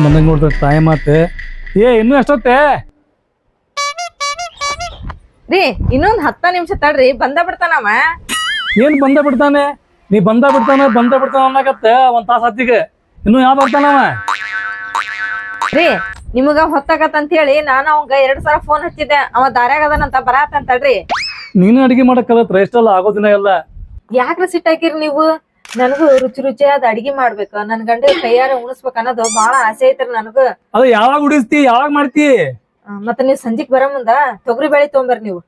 ನನಗೆ ನೋಡಿದ್ರೆ ಟೈಮ್ ಆತೆ. ಇನ್ನೂ ಎಷ್ಟೊತ್ತೆ ರೀ? ಇನ್ನೊಂದ್ 10 ನಿಮಿಷ ತಡ್ರಿ, ಬಂದ ಬಿಡ್ತಾನವ. ಏನ್ ಬಂದ ಬಿಡ್ತಾನೆ? ನೀ ಬಂದ ಬಿಡ್ತಾನ ಅನ್ನಕತ್ತೆ ಒಂದ್ ತಾಸ ಹತ್ತಿಗೆ. ಇನ್ನು ಯಾವ ಬರ್ತಾನವ? ರೀ ನಿಮಗ ಹೊತ್ತಾಗತ್ತಂತ ಹೇಳಿ ನಾನು ಅವಂಗ 2 ಸಲ ಫೋನ್ ಹಚ್ಚಿದ್ದೆ. ಅವ ದಾರ್ಯಾಗ ಅದನಂತ ಬರಾತಂತ ತಡ್ರಿ. ನೀನು ಅಡಿಗೆ ಮಾಡಕ್ ಕಲತ್ರ ಎಷ್ಟಲ್ಲ ಆಗೋದಿನ ಎಲ್ಲ. ಯಾಕ್ರ ಸಿಟ್ಟಾಕಿರಿ ನೀವು? ನನಗೂ ರುಚಿ ರುಚಿಯಾದ ಅಡಿಗೆ ಮಾಡ್ಬೇಕು, ನನ್ ಗಂಡ ಕೈಯಾರ ಉಣಿಸ್ಬೇಕು ಅನ್ನೋದು ಬಾಳ ಆಸೆ ಐತ್ರಿ ನನಗೂ. ಅದು ಯಾವಾಗ ಉಡಿಸ್ತಿ, ಯಾವಾಗ ಮಾಡ್ತಿ? ಮತ್ತ ನೀವ್ ಸಂಜಿಗ್ ಬರ ಮುಂದ ತೊಗರಿ ಬೇಳಿ ತೊಗೊಂಬರ್ರಿ ನೀವು.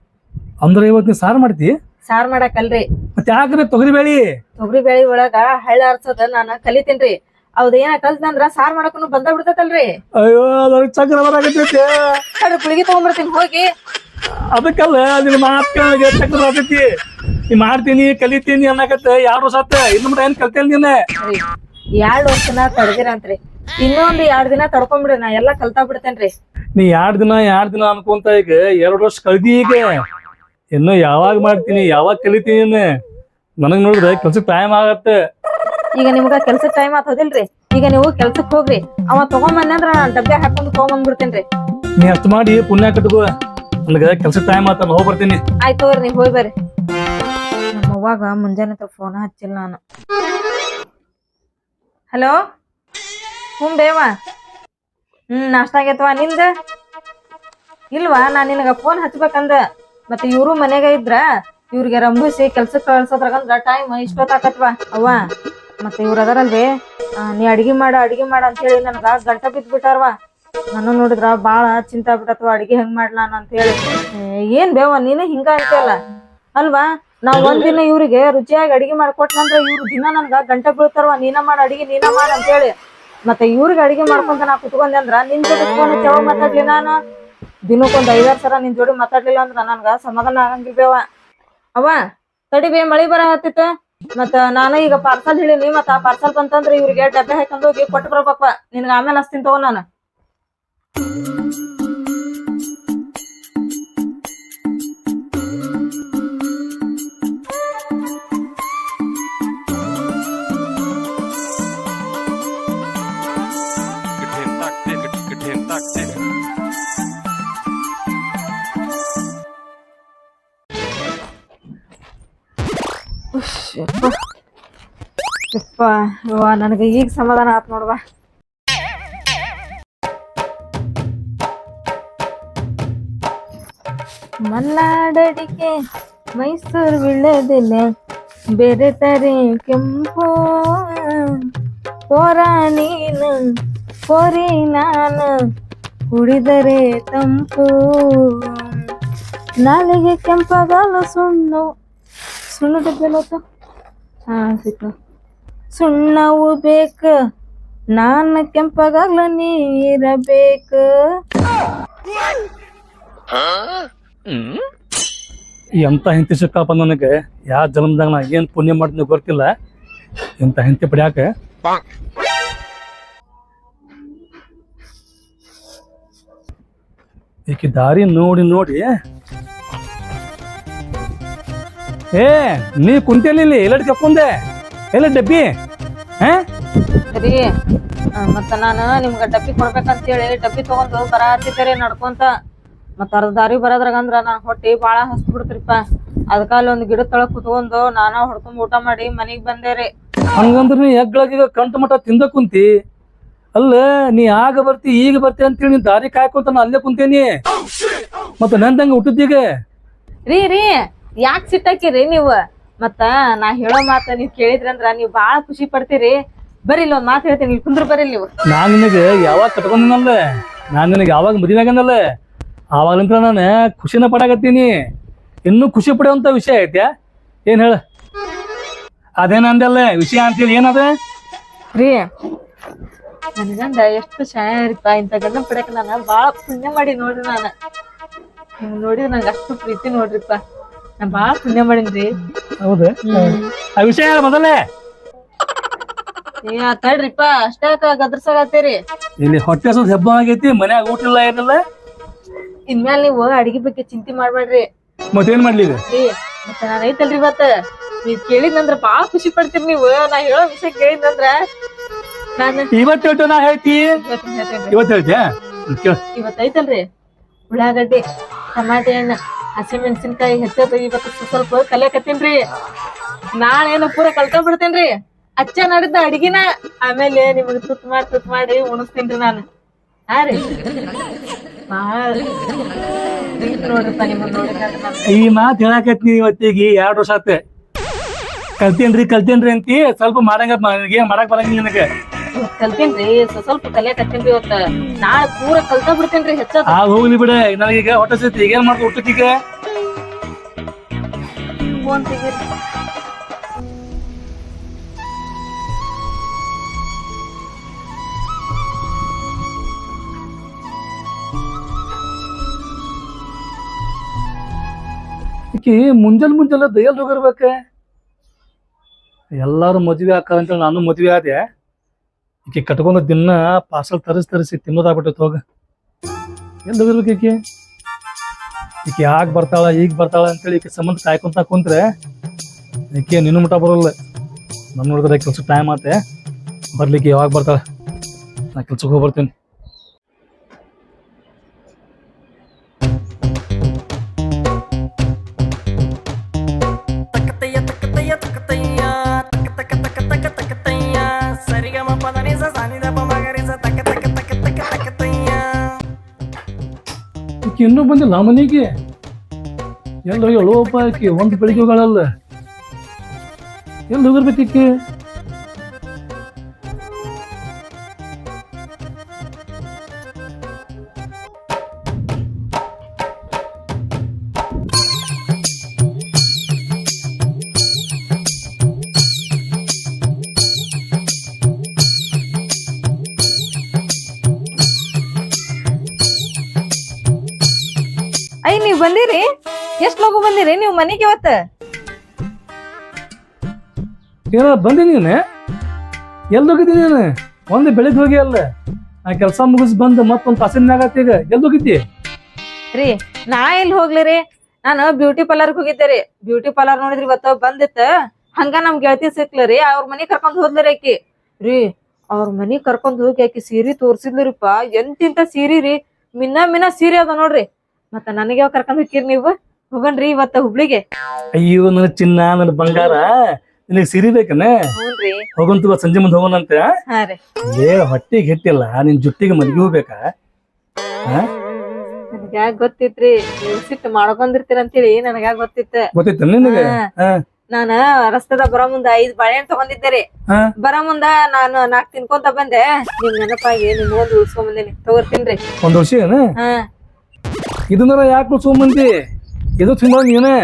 ಅಂದ್ರೆ ಇವತ್ತು ನೀ ಸಾರು ಮಾಡ್ತಿ? ಸಾರ್ ಮಾಡಕಲ್ರಿ, ಮತ್ತೆ ಯಾಕ್ರೆ ತೊಗರಿ ಬೇಳಿ? ತೊಗರಿ ಬೇಳಿ ಒಳಗ ಹಳ್ಳ ಹರ್ಸೋದ ನಾನ ಕಲಿತೀನ್ರಿ. ಅವ್ದೇನ ಕಲ್ತಂದ್ರ ಸಾರ್ ಮಾಡಕನು ಬಂದ ಬಿಡ್ತೈತಲ್ರಿ. ಅಯ್ಯೋ ಅದ್ರ ಚಕ್ರ ಬರಾಕತ್ತೈತಿ. ಪುಳಿಗೆ ತಗೊಂಬರ್ತೀನಿ ಹೋಗಿ. ಅದಕ್ಕಲ್ಲ ನಿನ್ನ ಮಾತ್ ಚಕ್ರ ಬರ್ತೈತಿ. ನೀ ಮಾಡ್ತೀನಿ ಕಲಿತೀನಿ ಅನ್ನಕತ್ತೆ 2 ವರ್ಷ ಆತ. ಇನ್ನು ಏನ್ ಕಲ್ತಿಲ್ ನೀನೆ? 2 ವರ್ಷನ ತಡೆದಿರಂತ್ರಿ, ಇನ್ನೊಂದ್ 2 ದಿನ ತಡ್ಕೊಂಡ್ಬಿಡ್ರಿ, ನಾ ಎಲ್ಲಾ ಕಲ್ತಾ ಬಿಡ್ತೇನ್ರಿ. ನೀ 2 ದಿನ ಅನ್ಕೊಂತ ಈಗ 2 ವರ್ಷ ಕಳ್ದಿ. ಈಗ ಇನ್ನು ಯಾವಾಗ ಮಾಡ್ತೀನಿ, ಯಾವಾಗ ಕಲಿತೀನಿ? ನನಗ್ ನೋಡಿದ್ರೆ ಕೆಲ್ಸಕ್ಕೆ ಟೈಮ್ ಆಗತ್ತೆ. ಈಗ ನಿಮ್ಗ ಕೆಲ್ಸಕ್ ಟೈಮ್ ಆತದಿಲ್ರಿ, ಈಗ ನೀವು ಕೆಲ್ಸಕ್ ಹೋಗ್ರಿ. ಅವ ತಗೊಂಬಂದ ಅಂದ್ರ ಡಬ್ಬೆ ಹಾಕೊಂಡು ತಗೊಂಬಂದ್ಬಿಡ್ತೇನ್ರಿ. ನೀ ಅಷ್ಟ್ ಮಾಡಿ ಪುಣ್ಯ ಕಟ್ಕೋ. ನನಗ ಕೆಲ್ಸಕ್ಕೆ ಟೈಮ್ ಆತ, ಹೋಗಿ ಬರ್ತೀನಿ. ಆಯ್ತು ತಗೋರಿ, ನೀವ್ ಹೋಗಿ ಬರ್ರಿ. ನಮ್ಮ ಅವ್ವಾಗ ಮುಂಜಾನೆ ಫೋನ್ ಹಚ್ಚಿಲ್ಲ ನಾನು. ಹಲೋ, ಬೇವಾ? ನಾಷ್ಟ ಆಗೈತವಾ ನಿಂದ? ಇಲ್ವಾ, ನಾನ್ ನಿನಗ ಫೋನ್ ಹಚ್ಬೇಕಂದ. ಮತ್ತೆ ಇವ್ರು ಮನೆಗ ಇದ್ರ ಇವ್ರಿಗೆ ರಂಭಿಸಿ ಕೆಲ್ಸಕ್ ಕಳ್ಸೋದ್ರಾಗಂದ್ರ ಟೈಮ್ ಇಷ್ಟೊತ್ತಾಕತ್ವಾ ಅವ್ವ. ಮತ್ತೆ ಇವ್ರ ಅದರಲ್ವೇ, ನೀ ಅಡಿಗೆ ಮಾಡ ಅಂತ ಹೇಳಿ ನನಗ ಗಂಟ ಬಿದ್ಬಿಟ್ಟಾರವಾ. ನಾನು ನೋಡಿದ್ರ ಬಾಳ ಚಿಂತಾ ಬಿಟ್ಟತ್ವ, ಅಡಿಗೆ ಹೆಂಗ್ ಮಾಡ್ಲಾ ಅಂತ ಹೇಳಿ. ಏನ್ ಬೇವ ನೀನು ಹಿಂಗ ಅಂತೀಯಲ್ಲ ಅಲ್ವಾ? ನಾವ್ ಒಂದಿನ ಇವ್ರಿಗೆ ರುಚಿಯಾಗಿ ಅಡಿಗೆ ಮಾಡ್ಕೊಟ್ನಂದ್ರ ಇವ್ರು ದಿನ ನನ್ಗ ಗಂಟ ಬೀಳ್ತಾರವ, ನೀನ ಮಾಡ ಅಂತ ಹೇಳಿ. ಮತ್ತೆ ಇವ್ರಿಗೆ ಅಡಿಗೆ ಮಾಡ್ಕೊಂತ ನಾ ಕುತ್ಕೊಂಡೆ ಅಂದ್ರ ನಿನ್ ಜೋಡಿ ಫೋನ್ ಯಾವಾಗ ಮಾತಾಡ್ಲಿ ನಾನು? ದಿನಕ್ಕೊಂದ್ 5-6 ಸಲ ನಿನ್ ಜೋಡಿ ಮಾತಾಡ್ಲಿಲ್ಲ ಅಂದ್ರ ನನ್ಗ ಸಮಾಧಾನ ಆಗಂಗಿಲ್ ಬೇವ. ಅವ್ವ ತಡಿ ಬೇ, ಮಳಿ ಬರ ಹತ್ತಿತ್ತ. ಮತ್ತ ನಾನು ಈಗ ಪಾರ್ಸಲ್ ಹೇಳಿನಿ, ಮತ್ತ ಆ ಪಾರ್ಸಲ್ ಬಂತಂದ್ರ ಇವ್ರಿಗೆ ಡಬ್ಬೆ ಹಾಕೊಂಡ್ ಹೋಗಿ ಕೊಟ್ಟು ಬರ್ಬೇಕವ. ನಿನ್ಗ ಆಮೇಲೆ ಹಚ್ತೀನಿ ತಗೋ ನಾನು. ನನಗೆ ಈಗ ಸಮಾಧಾನ ಆತ್ ನೋಡ್ವಾ. ಮಲ್ನಾಡಡಿಕೆ ಮೈಸೂರು ವಿಳ್ಳೆದೆಲೆ ಬೇರೆ ತಾರೆ ಕೆಂಪು, ಪೋರ ನೀನು ಪೋರಿ ನಾನು ಕುಡಿದರೆ ತಂಪು, ನಾಲಿಗೆ ಕೆಂಪಗಾಲು ಸುಣ್ಣು ಡಬ್ಬೆಲತ್ತ. ಸಿಕ್ಕ ಸುಣ್ಣವು ಬೇಕು, ನಾನು ಕೆಂಪಗಾಗ್ಲ ನೀರಬೇಕು. ಎಂತ ಹೆಂಡತಿ ಸಿಕ್ಕಪ್ಪ ನನಗೆ. ಯಾವ ಜನ್ಮದಾಗ ನಾ ಏನ್ ಪುಣ್ಯ ಮಾಡ್ತೀನಿ ಗೊತ್ತಿಲ್ಲ, ಎಂತ ಹೆಂಡತಿ ಪಡ್ಯಾಕ. ಈಕಿ ದಾರಿ ನೋಡಿ ನೀ ಕುಂತೇಲಿ ಎಲ್ಲಡ್ ಕಪ್ಕೊಂಡೆ ಎಲ್ಲ ಡಬ್ಬಿ. ಸರಿ, ಮತ್ತ ನಾನು ನಿಮ್ಗ ಡಬ್ಬಿ ಕೊಡ್ಬೇಕಂತ ಹೇಳಿ ಡಬ್ಬಿ ತಗೊಂಡು ಬರಾತಿದ್ದೀರಿ ನಡ್ಕೊಂತ. ಮತ್ತ ಅರ್ಧ ದಾರಿ ಬರೋದ್ರಾಗಂದ್ರ ನಾನ್ ಹೊಟ್ಟಿ ಬಾಳ ಹಸ್ತ್ ಬಿಡ್ತ್ರಿಪ್ಪ. ಅದಕ್ಕ ಅಲ್ಲಿ ಒಂದ್ ಗಿಡದ ತಳಗ್ ಕುತ್ಕೊಂಡು ನಾನ ಹೊಡ್ಕೊಂಡ್ ಊಟ ಮಾಡಿ ಮನಿಗ್ ಬಂದೇರಿ. ಹಂಗಂದ್ರ ನೀ ಹೆಗ್ಗಳಾಗ ಕಂಟ ಮಠ ತಿಂದ ಕುಂತಿ ಅಲ್ಲ. ನೀ ಆಗ ಬರ್ತಿ ಈಗ ಬರ್ತಿ ಅಂತೇಳಿ ನೀನ್ ದಾರಿ ಕಾಯ್ಕೊಂತ ನಾ ಅಲ್ಲೇ ಕುಂತೇನಿ. ಮತ್ತ ನಂದಂಗ ಊಟದೀಗ ರೀ ಯಾಕೆ ಸಿಟ್ಟಾಕಿರಿ ನೀವು? ಮತ್ತ ನಾ ಹೇಳೋ ಮಾತ ನೀವ್ ಕೇಳಿದ್ರಂದ್ರ ನೀವ್ ಬಾಳ ಖುಷಿ ಪಡ್ತೀರಿ. ಬರ್ರಿ ಇಲ್ಲಿ ಒಂದ್ ಮಾತು ಹೇಳ್ತೀನಿ, ಇಲ್ಲಿ ಕುಂದ್ರ ಬರ್ರಿ ನೀವು. ನಾನ್ ನಿನಗೆ ಯಾವಾಗ ಕಟ್ಕೊಂಡನಲ್ಲ, ನಾನ್ ನಿನಗೆ ಯಾವಾಗ ಮದುವೆ ಆಗನಲ್ಲ, ಆವಾಗಲಿಂತ್ರ ನಾನು ಖುಷಿನ ಪಡಾಕತ್ತೀನಿ. ಇನ್ನೂ ಖುಷಿ ಪಡುವಂತ ವಿಷಯ ಐತ್ಯಾ? ಏನ್ ಹೇಳ? ಅದೇನಂದಲ್ಲ ವಿಷಯ ಅಂತೇಳಿ ಏನದ? ರೀ ನನ್ಗಂದ ಎಷ್ಟು ಶಾಯರಿಪ್ಪ, ಇಂತ ಗಂಡ ಪಡ್ಯಾಕ ನಾನು ಬಾಳ ಪುಣ್ಯ ಮಾಡಿ ನೋಡ್ರಿ. ನಾನು ನೋಡಿದ್ರೆ ನಂಗೆ ಅಷ್ಟು ಪ್ರೀತಿ ನೋಡ್ರಿಪ್ಪ, ನಾ ಬಾಳ ಪುಣ್ಯ ಮಾಡೀನ್ರಿ. ಹೌದು, ಆ ವಿಷಯ ಹೇಳ ಮೊದಲೇ. ತಡ್ರಿಪ್ಪ, ಅಷ್ಟೇ ಗದ್ರಸಾಗತ್ತೀರಿ. ಇಲ್ಲಿ ಹೊಟ್ಟೆ ಸ್ವಲ್ಪ ಹೆಬ್ಬ ಆಗೈತಿ, ಮನ್ಯಾಗ ಊಟ ಇಲ್ಲ ಏನಿಲ್ಲ. ಇನ್ಮೇಲೆ ನೀವು ಅಡಿಗೆ ಬಗ್ಗೆ ಚಿಂತೆ ಮಾಡ್ಬೇಡ್ರಿ. ಮತ್ತೇನ್ ಮಾಡ್ಲಿ ಈಗ? ಮತ್ತೆ ನಾನ್ ಐತಲ್ರಿ, ಮತ್ತ ನೀವ್ ಕೇಳಿದ್ನಂದ್ರ ಬಾಳ ಖುಷಿ ಪಡ್ತೀರಿ ನೀವು. ನಾ ಹೇಳೋ ವಿಷಯ ಕೇಳಿದ್ನಂದ್ರ ನಾನು ಇವತ್ತು ಹೇಳ್ತೇವೆ ನಾ ಹೇಳ್ತಿ ಇವತ್ತು ಹೇಳ್ತೀಯ ಕೇಳ ಇವತ್ತೈತಲ್ರಿ ಉಳ್ಳಾಗಡ್ಡಿ ಟಮಾಟೆ ಹಣ್ಣು ಹಸಿಮೆಣಸಿನ್ಕಾಯಿ ಹೆಚ್ಚದ ಇವತ್ತು ಸ್ವಲ್ಪ ಕಲಿಯಕತ್ತೀನ್ರಿ ನಾಳೇನು ಪೂರ ಕಲ್ಕೊಂಡ್ಬಿಡ್ತೇನ್ರಿ ಅಚ್ಚ ನಡ್ದ ಅಡ್ಗಿನ ಆಮೇಲೆ ನಿಮಗ್ ತುತ್ ಮಾಡಿ ಉಣಿಸ್ತೇನ್ರಿ ನಾನು ಹಾ ರೀ ಬಾಳ ನೋಡ್ರಿಪ್ಪ ನಿಮ್ಮನ್ನ ನೋಡಿದ್ರೆ ಈ ಮಾತು ಹೇಳಾಕತ್ನಿ ಇವತ್ತಿಗೆ 2 ವರ್ಷ ಆತ ಕಲ್ತೇನ್ರಿ ಅಂತಿ ಸ್ವಲ್ಪ ಮಾಡಕ್ ಬರಂಗಿಲ್ಲ ನನಗೆ ಕಲ್ತೇನ್ರಿ ಸ್ವಲ್ಪ ಕಲಿಯಕತ್ತೀನ್ರಿ ಇವತ್ತ ನಾಳೆ ಪೂರ ಕಲ್ತ ಬಿಡ್ತೇನ್ರಿ ಹೆಚ್ಚದ ಹೋಗ್ಲಿ ಬಿಡ ನನಗೀಗ ಹೊಟ್ಟೆ ಸೈತಿ ಈಗ ಏನ್ ಮಾಡ್ತು ಊಟಕ್ಕೀಗ ಫೋನ್ ತೆಗೀರಿ ಈಕಿ ಮುಂಜಾನೆ ದಯಲ್ ಹೋಗಿರ್ಬೇಕ ಎಲ್ಲಾರು ಮದ್ವೆ ಅಂತೇಳಿ ನಾನು ಮದ್ವೆ ಆದೆ ಈಕಿ ಕಟ್ಕೊಂಡ ದಿನ ಪಾರ್ಸಲ್ ತರಿಸಿ ತಿನ್ನೋದಾಗ್ಬಿಟ್ಟೈತೆ ಹೋಗ ಎಲ್ಲಿ ಹೋಗಿರ್ಬೇಕು ಈಕಿ ಆಗ ಬರ್ತಾಳ ಈಗ ಬರ್ತಾಳ ಅಂತೇಳಿ ಈಕೆ ಸಂಬಂಧ ಕಾಯ್ಕೊಂತ ಕುಂತ್ರೆ ಈಕೆ ನಿನ್ನ ಮುಟ ಬರೋಲ್ಲ ನನ್ನ ನೋಡಿದ್ರೆ ಕೆಲ್ಸಕ್ಕೆ ಟೈಮ್ ಆತೆ ಬರ್ಲಿಕ್ಕೆ ಯಾವಾಗ ಬರ್ತಾಳ ನಾ ಕೆಲ್ಸಕ್ಕೆ ಹೋಗಿ ಬರ್ತೀನಿ ಈಕಿ ಇನ್ನೂ ಬಂದಿಲ್ಲ ಮನೆಗೆ ಎಲ್ಲ ಹೇಳುವಪ್ಪ ಆಕಿ ಒಂದು ಬೆಳಿಗ್ಗೆ ಹೋಗಳಲ್ಲ ಎಲ್ಲಿ ಹೋಗಿರ್ಬೇಕು ಈಕಿ ಐ ನೀವ್ ಬಂದಿರಿ ಎಷ್ಟ್ ಲಗು ಬಂದಿರಿ ನೀವ್ ಮನಿಗೆ ಇವತ್ತ ಏನ ಬಂದಿನಿ ನೀನು ಎಲ್ಲಿ ಹೋಗಿದ್ದೀನಿ ನೀನು ಒಂದು ಬೆಳಿಗ್ಗೆ ಹೋಗಿ ಅಲ್ಲ ನಾ ಕೆಲಸ ಮುಗಿಸ್ ಬಂದು ಮತ್ತೊಂದು ತಾಸಿನ ಆಗತ್ತೆ ಈಗ ಎಲ್ಲಿ ಹೋಗಿದ್ದಿ ರೀ ನಾ ಎಲ್ಲಿ ಹೋಗ್ಲಿರಿ ನಾನು ಬ್ಯೂಟಿ ಪಾರ್ಲರ್ ಹೋಗಿದ್ದೆ ಬ್ಯೂಟಿ ಪಾರ್ಲರ್ ನೋಡಿದ್ರಿ ಇವತ್ತ ಬಂದಿತ್ತ ಹಂಗ ನಮ್ ಗೆಳತಿ ಸಿಕ್ಲರಿ ಅವ್ರ ಮನಿ ಕರ್ಕೊಂಡ್ ಹೋದ್ಲರಿ ಆಕಿ ರೀ ಅವ್ರ ಮನಿ ಕರ್ಕೊಂಡ್ ಹೋಗಿ ಆಕಿ ಸೀರೆ ತೋರ್ಸಿದ್ಲರಿಪ್ಪ ಎಂತಿಂತ ಸೀರೆ ರೀ ಮಿನ್ನ ಸೀರೆ ಅದ ನೋಡ್ರಿ ಮತ್ತ ನನಗೆ ಯಾವ ಕರ್ಕೊಂಡ್ ಹೋಗಿರಿ ನೀವು ಹೋಗನ್ರಿ ಇವತ್ತ ಹುಬ್ಳಿಗೆ ಅಯ್ಯೋ ನನ್ನ ಚಿನ್ನ ನನ್ನ ಬಂಗಾರ ನಿನಗೆ ಸಿರಿ ಬೇಕನ ಹ್ಞೂನ್ರಿ ಹೋಗಂತ ಸಂಜೆ ಮುಂದೆ ಹೋಗೋಣಂತೆ ಹಾ ರೀ ಏ ಹೊಟ್ಟಿಗೆ ಹಿಟ್ಟಿಲ್ಲ ನಿನ್ ಜುಟ್ಟಿಗೆ ಮಲ್ಗಿ ಹೋಗ್ಬೇಕಾ ನನಗ ಗೊತ್ತಿತ್ರಿ ನೀವು ಸಿಟ್ಟು ಮಾಡ್ಕೊಂಡಿರ್ತೀರ ಅಂತೇಳಿ ನನಗ ಗೊತ್ತಿತ್ತ ಗೊತ್ತಿತ್ತ ನಿನಗೆ ನಾನ ರಸ್ತದ ಬರೋ ಮುಂದ 5 ಬಾಳೆಹಣ್ಣು ತಗೊಂಡಿದ್ದೆ ರೀ ಬರೋ ಮುಂದ ನಾನು 4 ತಿನ್ಕೊಂತ ಬಂದೆ ನಿಮ್ ನೆನಪಾಗಿ ನಿಮ್ ಒಂದು ಉಳ್ಸ್ಕೊಂಡ್ ಬಂದೇನಿ ತಗೋರ್ತೀನ್ರಿ ಒಂದ್ ವರ್ಷ ಏನ ಹಾ ಇದನ್ನ ಯಾಕೆ ಉಳ್ಸ್ಕೊಂಬಂದಿ ಇದು ತಿನ್ನೋ ನೀನೇ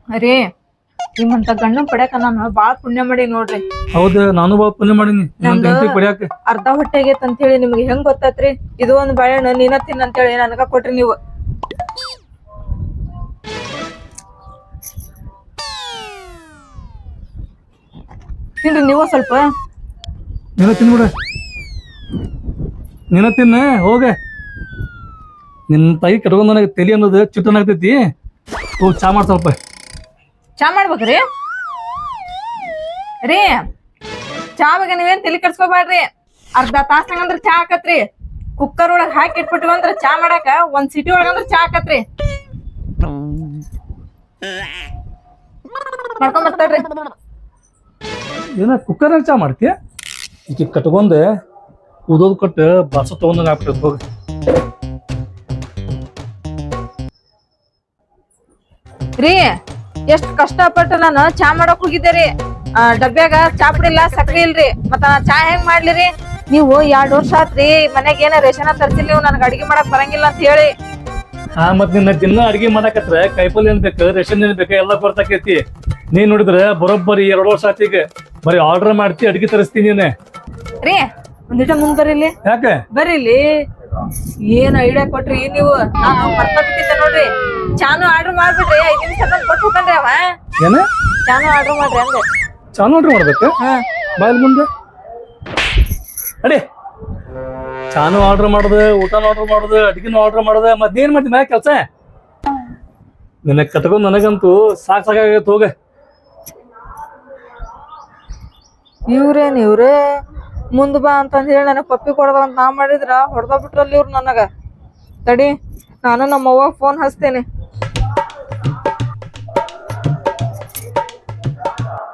ಅರೇ ನಿಮ್ಮಂತ ಗಂಡನ್ ಪಡ್ಯಾಕ ನಾನು ಬಾಳ ಪುಣ್ಯ ಮಾಡಿ ನೋಡ್ರಿ ಹೌದ ನಾನು ಬಾಳ ಪುಣ್ಯ ಮಾಡೀನಿ ಪಡ್ಯಾಕ ಅರ್ಧ ಹೊಟ್ಟೆ ಆಗೈತ್ ಅಂತ ಹೇಳಿ ನಿಮ್ಗೆ ಹೆಂಗ್ ಗೊತ್ತಾತ್ರಿ ಇದು ಒಂದ್ ಬಾಳೆಹಣ್ಣು ನೀನ ತಿನ್ನ ಅಂತ ಹೇಳಿ ನನಗ ಕೊಟ್ರಿ ನೀವು ತಿನ್ರಿ ನೀವು ಸ್ವಲ್ಪ ನೀನ ತಿನ್ಬಿಡ ನೀನ ತಿನ್ನ ಹೋಗ ನಿನ್ನ ತಾಯಿ ಕಟ್ಕೊಂಡ್ ನನಗೆ ತಲೆ ಅನ್ನೋದು ಚಿಟ್ಟನಾಗ್ತೈತಿ ಹೋಗಿ ಚಾ ಮಾಡ್ ಸ್ವಲ್ಪ ಚಾ ಮಾಡ್ಬೇಕ್ರಿ ರೀ ಚಾ ಬಗ್ಗೆ ನೀವೇನ್ ತಲೆ ಕೆಡ್ಸ್ಕೊಬ್ಯಾಡ್ರಿ ಅರ್ಧ ತಾಸ್ನಾಗಂದ್ರ ಚಾ ಹಾಕತ್ರಿ ಕುಕ್ಕರ್ ಒಳಗ್ ಹಾಕಿ ಇಟ್ಬಿಟ್ಟಿವ ಅಂದ್ರ ಚಾ ಮಾಡಾಕ ಒಂದ್ ಸಿಟಿ ಒಳಗಂದ್ರ ಚಾ ಹಾಕತ್ರಿ ಮಾಡ್ಕೊಂಡ್ ಬರ್ತಾಡ್ರಿ ಏನ ಕುಕ್ಕರ್ನಾಗ ಚಾ ಮಾಡ್ತೀಯ ಈಕಿ ಕಟ್ಕೊಂಡ್ ಉದೋದ್ ಕೊಟ್ಟು ಬಾಸ ತಗೊಂಡಂಗ ಆಗ್ಬಿಟ್ಟೈತಿ ಹೋಗಿ ರೀ ಎಷ್ಟ್ ಕಷ್ಟಪಟ್ಟು ನಾನು ಚಾ ಮಾಡಕ್ ಹೋಗಿದ್ದೆ ರೀ ಡಬ್ಬ್ಯಾಗ ಚಾ ಪುಡಿ ಇಲ್ಲ ಸಕ್ರಿ ಇಲ್ರಿ ಮತ್ತ ಚಾ ಹೆಂಗ್ ಮಾಡ್ಲಿರಿ ನೀವು 2 ವರ್ಷ ಆತ್ರಿ ಮನೆಗೆ ಏನ ರೇಷನ್ ತರ್ಸಿಲ್ ನೀವು ನನಗೆ ಅಡಿಗೆ ಮಾಡಕ್ ಬರಂಗಿಲ್ಲ ಅಂತ ಹೇಳಿ ಮತ್ ನಿನ್ನ ದಿನ ಅಡಿಗೆ ಮಾಡಕತ್ರ ಕೈಪಲ್ಯ ಏನ್ ಬೇಕು ರೇಷನ್ ಏನ್ ಬೇಕು ಎಲ್ಲ ಬರ್ತಾಕೈತಿ ನೀನ್ ನೋಡಿದ್ರೆ ಬರೋಬ್ಬರಿ 2 ವರ್ಷ ಆತಿ ಈಗ ಬರೀ ಆರ್ಡರ್ ಮಾಡ್ತಿ ಅಡಿಗೆ ತರಿಸ್ತೀನಿ ನೀನೆ ರೀ ಒಂದಿಟ ಮುಂದ್ ಬರೀಲಿ ಯಾಕೆ ಬರೀಲಿ ಏನ್ ಐಡಿಯಾ ಕೊಟ್ರಿ ನೀವು ನಾನು ಮರ್ತಬಿಟ್ಟಿದ್ದೆ ನೋಡ್ರಿ ಚಾನು ಆರ್ಡರ್ ಮಾಡ್ಬಿಡ್ರಿ 5 ನಿಮಿಷ ಬಂದ್ ಕೊಟ್ಟು ಹೋಗನ್ರಿ ಅವ ಏನ ಚಾನು ಆರ್ಡರ್ ಮಾಡ್ರಿ ಹಂಗ ಚಾನು ಆರ್ಡರ್ ಮಾಡ್ಬೇಕು ಬಾಯ್ ಮುಂದೆ ಅಡಿ ಚಾನು ಆರ್ಡರ್ ಮಾಡುದು ಊಟನ ಆರ್ಡರ್ ಮಾಡುದು ಅಡಿಗೆನ ಆರ್ಡರ್ ಮಾಡುದು ಮತ್ತೇನ್ ಮಾಡ್ತೀನಿ ಕೆಲಸ ನಿನ್ನ ಕಟ್ಕೊಂಡ್ ನನಗಂತೂ ಸಾಕಾಗೈತೆ ಹೋಗ. ಇವ್ರೇ ಮುಂದ್ ಬಾ ಅಂತಂದ್ ಹೇಳಿ ನನಗ್ ಪಪ್ಪಿ ಕೊಡದ ಅಂತ ನಾ ಮಾಡಿದ್ರ ಹೊಡೆದ ಬಿಟ್ರಲ್ಲಿ ಇವ್ರು ನನಗ. ತಡಿ ನಾನು ನಮ್ಮ ಅವ್ವ ಫೋನ್ ಹಚ್ತೇನೆ.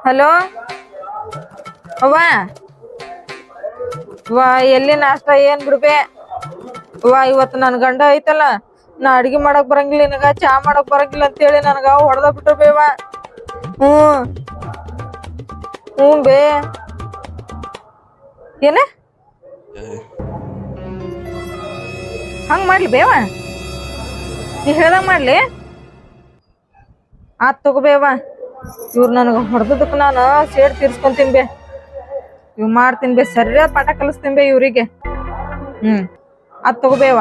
ಹಲೋ ಅವ್ವ, ಎಲ್ಲಿ ನಾಷ್ಟ ಏನ್ ಬಿಡ್ಬೆ ಇವತ್ತು ನನ್ ಗಂಡ ಐತಲ್ಲ, ನಾ ಅಡ್ಗಿ ಮಾಡಕ್ ಬರಂಗಿಲ್ಲ, ನಿನಗ ಚಾ ಮಾಡಕ್ ಬರಂಗಿಲ್ಲ ಅಂತೇಳಿ ನನಗ ಹೊಡೆದ ಬಿಟ್ರ ಬೇವ. ಹ್ಞೂ ಬೇ. ಏನ ಹಂಗ ಮಾಡ್ಲಿ ಬೇವ? ನೀ ಹೇಳ್ದಂಗ ಮಾಡ್ಲಿ? ಆತ್ ತಗೋಬೇವ. ಇವ್ರು ನನಗ ಹೊಡೆದಕ್ ನಾನು ಸೇಡ್ ತೀರ್ಸ್ಕೊಂತೀನಿ ಬೇ. ಇವ್ ಮಾಡ್ತೀನಿ ಬೇ, ಸರಿಯಾದ ಪಾಠ ಕಲಿಸ್ತೀನಿ ಬೇ ಇವ್ರಿಗೆ. ಆತ್ ತಗೋಬೇವ.